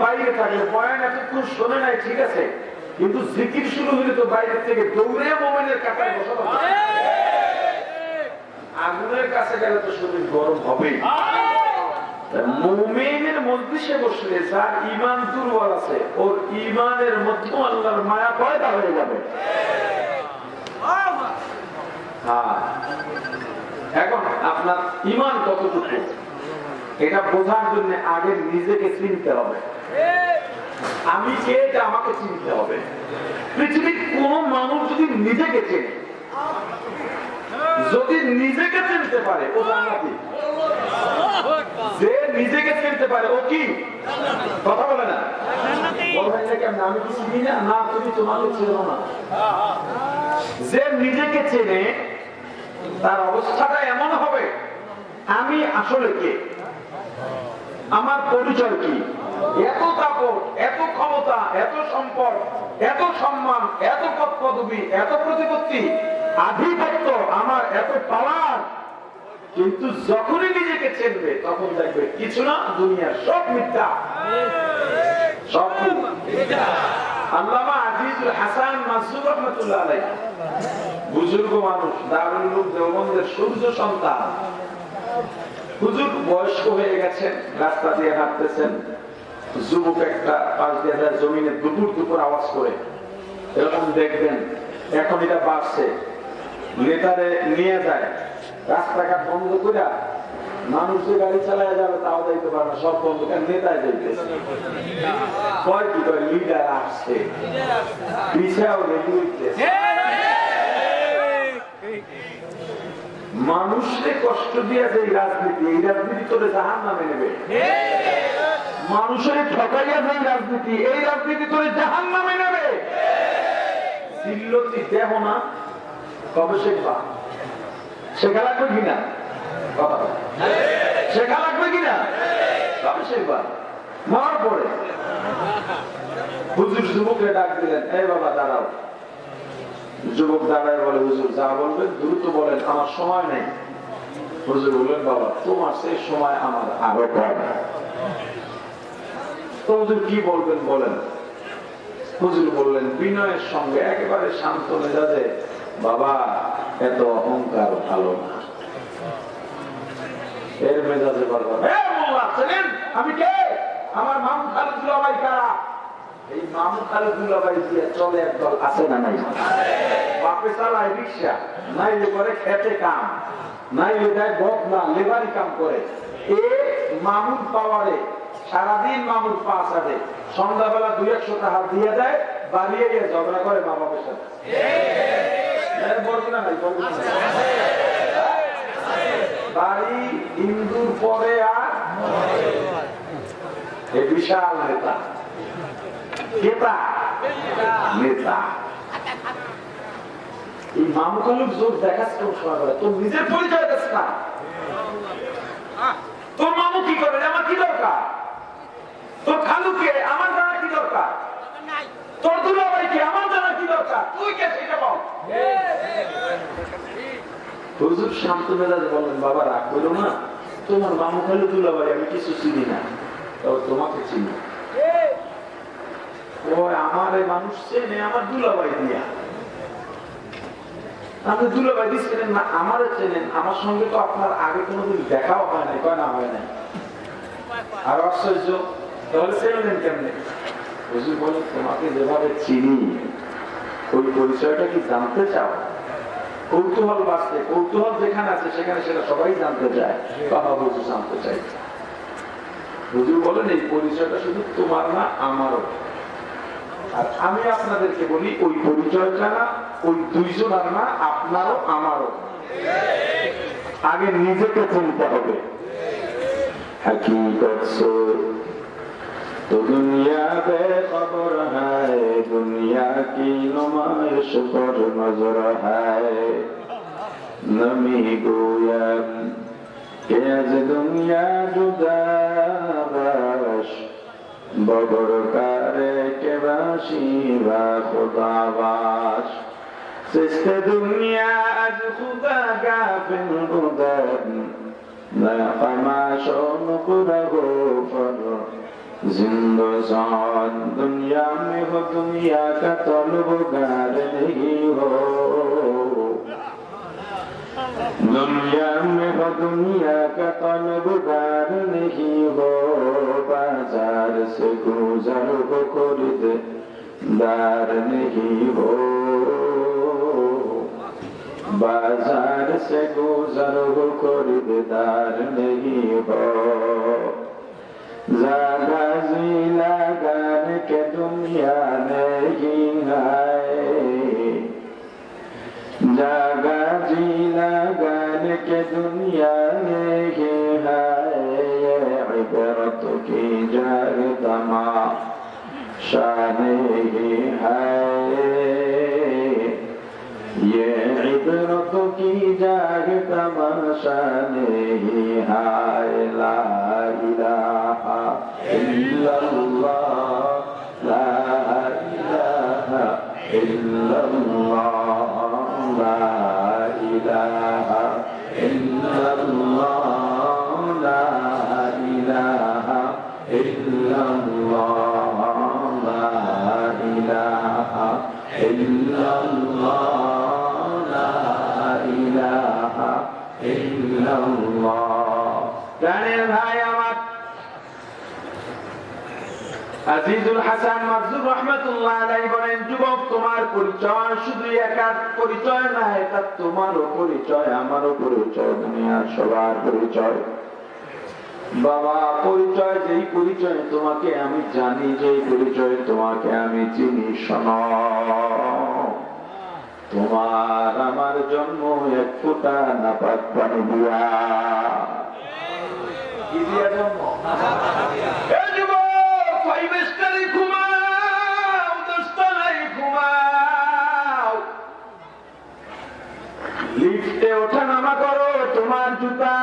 বাইরে থাকলে বয়ান এতক্ষণ শোনে নাই, ঠিক আছে, কিন্তু জিকির শুরু হলে তো বাইরে থেকে দৌড়ে মোমেনের কাতারে বসানো। আগুনের কাছে গেলে তো শরীর গরম হবেই। মুমিনের মজলিসে বসলে যার ঈমান দুর্বল আছে, ওর ঈমানের মধ্যে আল্লাহর মায়া পয়দা হয়ে যাবে। এখন আপনার ঈমান কতটুকু এটা বোঝার জন্য আগে নিজেকে চিনতে হবে। আমি কে এটা আমাকে চিনতে হবে। পৃথিবীর কোন মানুষ যদি নিজেকে চেনে, যদি নিজেকে চিনতে পারে, ও জান্নাতি। যে নিজেকে চিনতে পারে ও কি কথা বলে না, বলবেন না কেমন আমি কি চিনি না, না তুমি তোমাকে চেনো না। যে নিজেকে চেনে তার অবস্থাটা এমন হবে, আমি আসলে কে, আমার পরিচয় কি, এত তাপত, এত ক্ষমতা, এত সম্পদ, এত সম্মান, এত পদ পদবী, এত প্রতিপত্তি, আধিপত্য, আমার এত পাওয়ার। কিন্তু যখনই নিজেকে চেনবে তখন দেখবে কিছু না, দুনিয়ার সব মিথ্যা, সব মিথ্যা। আল্লামা আজিজুল হাসান মাসুদ রাহমাতুল্লাহ আলাইহি, বুজুর্গ মানুষ, দারুল উলুম দেওবন্দের সূর্য সন্তান। হুজুর বয়স্ক হয়ে গেছেন, রাস্তা দিয়ে হাঁটতেছেন, যুবক একটা পাশ দিয়ে যায়, জমিনে দুপুর দুপুর আওয়াজ করে, এরকম দেখবেন। এখন এটা বাড়ছে, নেতারে নিয়ে যায়, রাস্তাঘাট বন্ধ করে মানুষ যে গাড়ি চালায় যাবে তাও যাইতে পারে না, সব বন্ধ, নেতায় যাইতেছে। কয় কি কয়, লিডার আসছে, পিছাও রেডি হইতেছে। মানুষকে কষ্ট দিয়ে যে রাজনীতি, এই রাজনীতি তোরে জাহান্নামে নেবে। মানুষের ঠকাইয়া যে রাজনীতি, এই রাজনীতি তোরে জাহান্নামে নেবে। সিল্লতি দেহ না, কবে শেখবা? শেখা লাগবে কিনা? শেখা লাগবে কিনা? কবে শেখবা? মরার পরে। হুজুর যুবককে ডাক দিলেন, এই বাবা দাঁড়াও। যুবক দাঁড়ায় বলে, হুজুর যা বলবেন দ্রুত বলেন, আমার সময় নেই। হুজুর বললেন, বাবা তোমার সেই সময় আমার আরো কম। তো হুজুর কি বলবেন বলেন। হুজুর বললেন বিনয়ের সঙ্গে একেবারে শান্ত মেজাজে, বাবা এত অহংকার ভালো না। এর মেজাজে বলবেন, আমি কে, আমার মামু খালিদুল্লাহ ভাই কারা? এই মামু খালিদুল্লাহ ভাই দিয়ে চলে একদল আছে না নাই? বাপে চালায় রিক্সা, নাইলে করে খেতে কাম, নাইলে দেয় বদনা, লেবারি কাম করে। এ মামুর পাওয়ারে সারাদিন মামুর পা ছাড়ে, সন্ধ্যাবেলা 200 টাকা দিয়ে দেয়, বাড়িয়ে গিয়ে ঝগড়া করে মা বাপের সাথে। বাড়ি হিন্দুর পরে আর বিশাল নেতা, নেতা। এই মামু খালুক জোর দেখাচ্ছে কোন সময় করে, তোর নিজের পরিচয় দেখ না। তোর মামু কি করে, আমার কি দরকার? তোর খালুকে আমার জানা কি দরকার? তোর দুলাভাইকে আমার জানা কি দরকার? তুই কে সেটা বল। হুজুর শান্ত মেজাজে বললেন, বাবা রাগ করো না, তোমার মামু খালু দুলাভাই আমি কিছু চিনি না, তবে তোমাকে চিনি। আমার এই মানুষ চেনে আমার দুলাভাই দিয়া। আপনি দুলাভাই দিয়ে চেনেন না, আমারে চেনেন, আমার সঙ্গে তো আপনার আগে কোনোদিন দেখাও হয় নাই, কয় না হয় নাই। আর আশ্চর্য, তাহলে চেনেন কেমনে? হুজুর বলে, তোমাকে যেভাবে চিনি ওই পরিচয়টা কি জানতে চাও? কৌতূহল বাঁচতে, কৌতূহল যেখানে আছে সেখানে সেটা সবাই জানতে চায়। বাবা হুজুর জানতে চাই। হুজুর বলেন, এই পরিচয়টা শুধু তোমার না, আমারও। আর আমি আপনাদেরকে বলি, ওই পরিচয়টা না, ওই দুইজনের না, আপনারও আমারও। আগে নিজেকে চিনতে হবে। हकीकत से तो दुनिया बेखबर है, दुनिया की नुमाइश पर नजर है। नमी गोया के आज दुनिया जुदा बाश, बबर कारे के बाशी वा खुदाबाश। सिस्ते दुनिया आज खुदा गाफिल खुदा, मैं कमाशों नुकुरा गोफर जिंदोजान दुनिया में हो दुनिया का तलबगार नहीं हो, दुनिया में हो दुनिया का तलबगार नहीं हो, बाजार से गुजर हो खरीदार नहीं हो, बाजार से गुजर हो खरीदार नहीं हो, ज़्यादा जी लगान के दुनिया नहीं है, ज़्यादा जी लगान के दुनिया नहीं है, ये इबरत की जगह तमाशा नहीं है, ये इबरत की जगह तमाशा नहीं है, ला इलाहा इल्लल्लाह, ला इलाहा इल्लल्लाह, ला इलाहा इल्लल्लाह, ला इलाहा इल्लल्लाह, ला इलाहा इल्लल्लाह, ला इलाहा इल्लल्लाह। প্রাণের ভাই আমার আজিজুল হাসান মাজুর রহমাতুল্লাহ আলাইহি বলেন, যুবক তোমার পরিচয় শুধু একার পরিচয় না, এটা তোমারও পরিচয়, আমারও পরিচয়, দুনিয়ার সবার পরিচয়। বাবা পরিচয়, যেই পরিচয় তোমাকে আমি জানি, যেই পরিচয় তোমাকে আমি চিনি, শোনো তোমার আমার জন্ম এক ফোঁটা নাপাক পানি দিয়া, কি দিয়া জন্ম? এই যুবক, ফাইভ স্টারে ঘুমাও, 10 তলায় ঘুমাও, লিফটে ওঠা নামা করো, তোমার জুতা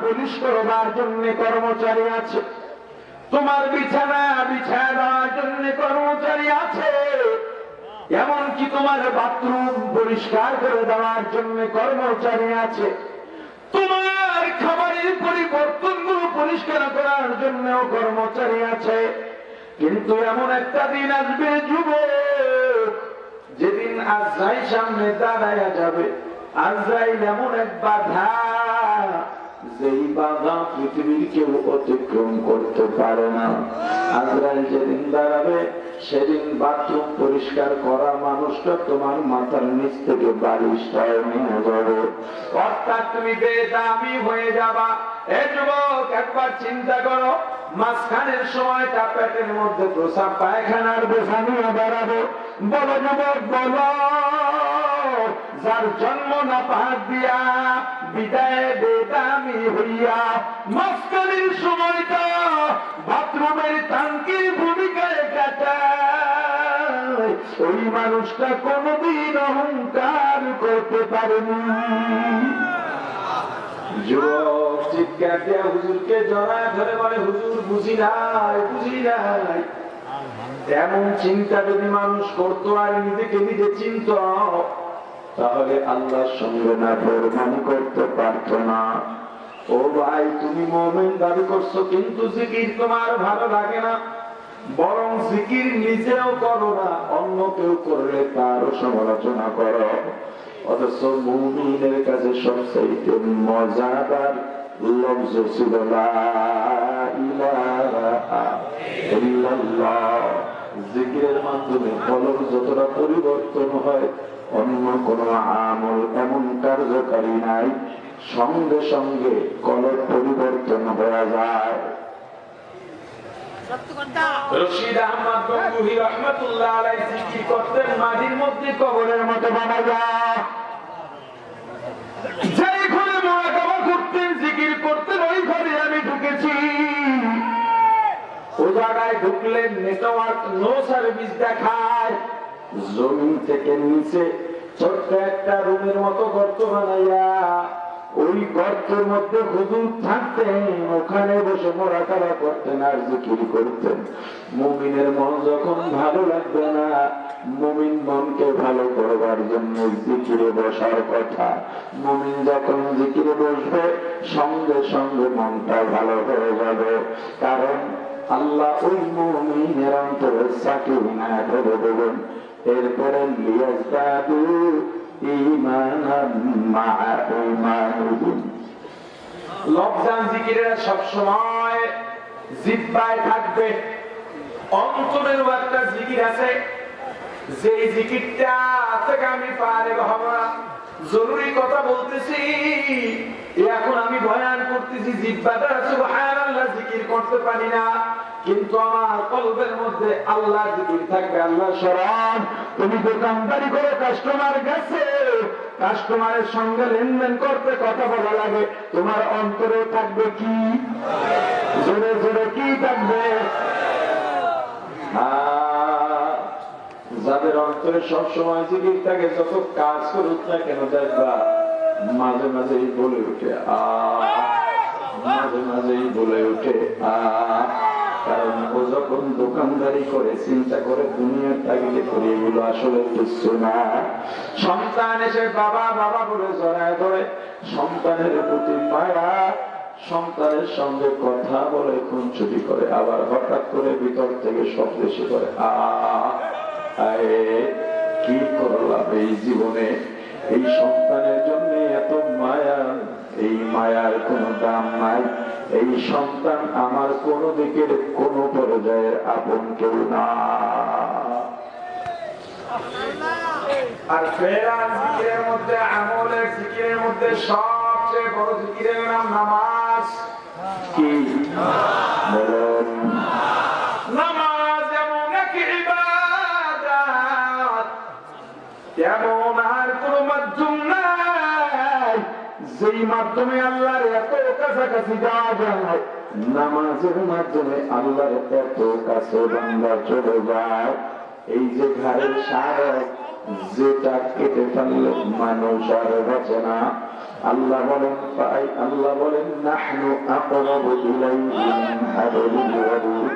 পলিশ করবার জন্য কর্মচারী আছে, তোমার বিছানা বিছায় দেওয়ার জন্য কর্মচারী আছে, এমনকি তোমার বাথরুম পরিষ্কার করে দেওয়ার জন্য কর্মচারী আছে, তোমার খাবারের পরিবর্তনগুলো পরিষ্কার করার জন্য কর্মচারী আছে। কিন্তু এমন একটা দিন আসবে যুবক, যেদিন আজরাইল সামনে দাঁড়ায়া যাবে, আজরাইল এমন এক বাধা, যেই বাধা পৃথিবীর কেউ অতিক্রম করতে পারে না। আজরাইল যেদিন দাঁড়াবে, সেদিন বাথরুম পরিষ্কার করা মানুষটা তোমার মাথার নিচ থেকে বালিশটাও নিয়ে যাবে, অর্থাৎ তুমি বেদামি হয়ে যাবা। এ যুবক, একবার চিন্তা করো, মাঝখানের সময়টা পেটের মধ্যে প্রসাব পায়খানার বোঝা নিয়ে বেড়াবো। বলো যুবক বলো, যার জন্ম না পাক দিয়া বিদায় বেদামি হইয়া মাঝখানের সময়টা বাথরুমের টাঙ্কির ভূমিকায় কাটায়, ওই মানুষটা কোনদিন অহংকার করতে পারেনি। যুবক চিৎকার দিয়া হুজুরকে জড়ায় ধরে বলে, হুজুর বুঝি নাই, বুঝি নাই। এমন চিন্তা যদি মানুষ করতো আর নিজেকে নিজে চিনত, তাহলে আল্লাহর সঙ্গে না ফরমানি করতে পারতো না। ও ভাই, তুমি মুমিন দাবি করছো, কিন্তু জিকির তোমার ভালো লাগে না, বরং জিকির নিজেও করো না, অন্য কেউ করলে তারও সমালোচনা করো। অথচ মুমিনের কাছে সবচেয়ে মজাদার লফজ ছিল লা ইলাহা ইল্লাল্লাহ। জিকিরের মাধ্যমে কলব যতটা পরিবর্তন হয়, অন্য কোন আমল এমন কার্যকারী নাই, সঙ্গে সঙ্গে কলব পরিবর্তন হয়ে যায়। রশিদ আহমদ গঙ্গুহি রহমাতুল্লাহ আলাইহি জিকির করতেন মাটির মধ্যে কবরের মতো বানায়া, যেই ঘরে মুরাকাবা করতেন, জিকির করতেন, ওই ঘরে আমি ঢুকেছি। ওই জায়গায় ঢুকলে নেটওয়ার্ক নো সার্ভিস দেখায়, জমিন থেকে নিচে ছোট্ট একটা রুমের মতো গর্ত বানাইয়া, ওই গর্তের মধ্যে হুজুর থাকতেন, ওখানে বসে মুরাকাবা করতেন আর জিকির করতেন। মুমিনের মন যখন ভালো লাগবে না, মুমিন মনকে ভালো করবার জন্য জিকিরে বসার কথা। মুমিন যখন জিকিরে বসবে, সঙ্গে সঙ্গে মনটা ভালো হয়ে যাবে। কারণ আল্লাহ ওই মুমিনের অন্তরে সাকিনা করে দেবেন। এরপরে লিয়াজদাদু ঈমানান মা'a ঈমানিহিম। লফজান জিকিরের সব সময় জিহ্বায় থাকবে। অন্তরের একটা জিকির আছে, যে জিকিরটা থেকে আমি পারে হব না। জরুরি কথা বলতেছি, এখন আমি বয়ান করতেছি, জিহ্বাটা সুবহানাল্লাহ জিকির করতে পারি না, কিন্তু আমার কলবের মধ্যে আল্লাহ জিকির থাকবে। আল্লাহ স্মরণ। তুমি দোকানদারি করে কাস্টমার গেছে, কাস্টমারের সঙ্গে লেনদেন করতে কথা বলা লাগে, তোমার অন্তরে থাকবে কি? জোরে জোরে কি থাকবে? যাদের অন্তরে সবসময় জিকির থাকে, যত কাজ করুক না কেন দেখবা মাঝে মাঝেই বলে উঠে মাঝে মাঝেই বলে উঠে কারণ ও যখন দোকানদারি করে চিন্তা করে দুনিয়ার তাগিদে করে এগুলো আসলে কিছু না। সন্তান এসে বাবা বাবা বলে জড়ায় ধরে, সন্তানের প্রতি মায়া, সন্তানের সঙ্গে কথা বলে খুনসুটি করে, আবার হঠাৎ করে ভিতর থেকে শব্দ এসে করে কি করলাম এই জীবনে, এই সন্তানের জন্য এত মায়া, এই মায়ার কোনো দাম নাই, এই সন্তান আমার কোন দিকের কোন পর্যায়ের আপন কেউ না। আর ফেরার জিকিরের মধ্যে, আমলের জিকিরের মধ্যে সবচেয়ে বড় জিকিরের নাম নামাজ। কি বলেন? নামাজ এমন এক ইবাদত, এমন আর কোন মাধ্যম নাই যেই মাধ্যমে আল্লাহর এত কাছাকাছি যাওয়া যায়। নামাজের মাধ্যমে আল্লাহর এত কাছে বান্দা চলে যায়। এই যে ঘরের সারক, যেটা কেটে ফেললে মানুষ আর বাঁচে না। আল্লাহ বলেন নাহনু আকরাবু ইলাইহি মিন হাবলিল ওয়ারিদ।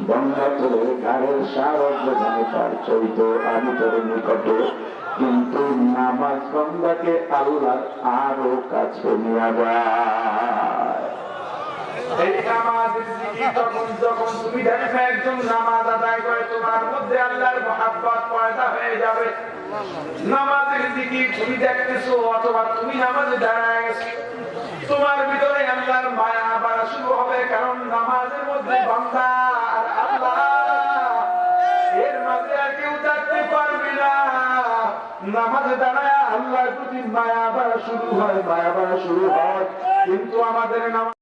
বান্দা তোর ঘরের সারক যেখানে তার চৈত আমি তোর নিকটে, কিন্তু নামাজ বান্দাকে আল্লাহ আরো কাছে নিয়ে যায়। এই নামাজের জিকির যখন তুমি দেখবে একজন নামাজ আদায় করে, তোমার মধ্যে আল্লাহর মহব্বত পয়দা হয়ে যাবে। নামাজের জিকির তুমি দেখতেছো অথবা তুমি নামাজে দাঁড়ায় গেছো, তোমার ভিতরে আল্লাহর মায়া বাড়া শুরু হবে, কারণ নামাজের মধ্যে বান্দা আর আল্লাহ, এর মাঝে আর কেউ থাকতে পারবে না। নামাজে দাঁড়ায় আল্লাহর প্রতি মায়া বাড়া শুরু হয়, মায়া বাড়া শুরু হয়, কিন্তু আমাদের নামাজ